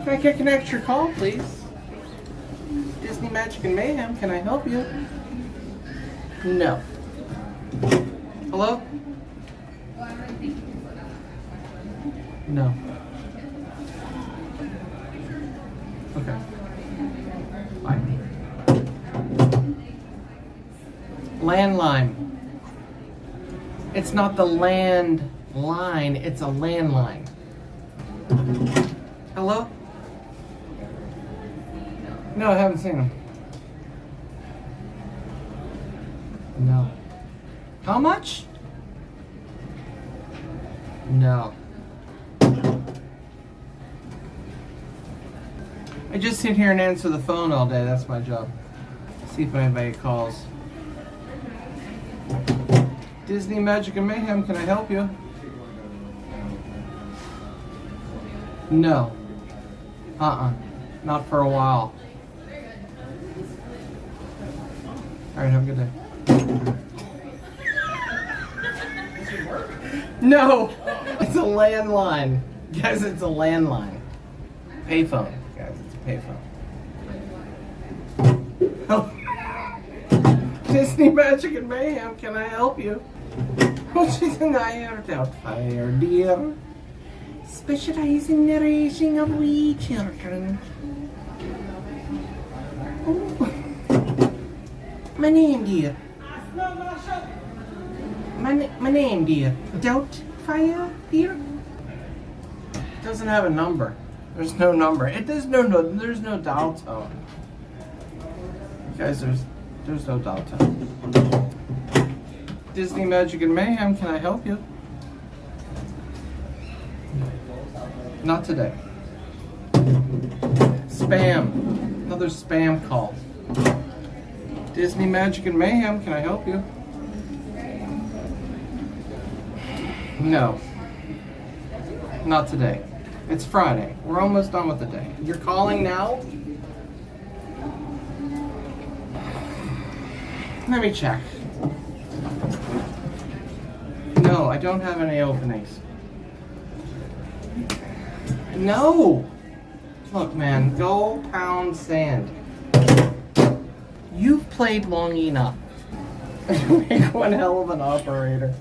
If I can connect your call, please. Disney Magic and Mayhem, can I help you? No. Hello? No. Okay. Bye. Landline. It's not the land line, it's a landline. Hello? No, I haven't seen him. No. How much? No. I just sit here and answer the phone all day. That's my job. See if anybody calls. Disney Magic and Mayhem, can I help you? No. Not for a while. Alright, have a good day. No! It's a landline. Guys, it's a landline. Payphone. Guys, it's a payphone. Oh. Disney Magic and Mayhem, can I help you? Oh, she's an outfire, dear. Specializing in the raising of wee children. Oh. My name, dear. My name, dear. Doubtfire, dear. It doesn't have a number. There's no number. There's no dial tone. Guys, there's no dial tone. Disney Magic and Mayhem, can I help you? Not today. Spam. Another spam call. Disney Magic and Mayhem, can I help you? No. Not today. It's Friday. We're almost done with the day. You're calling now? Let me check. No, I don't have any openings. No! Look, man, go pound sand. You've played long enough. You make one hell of an operator.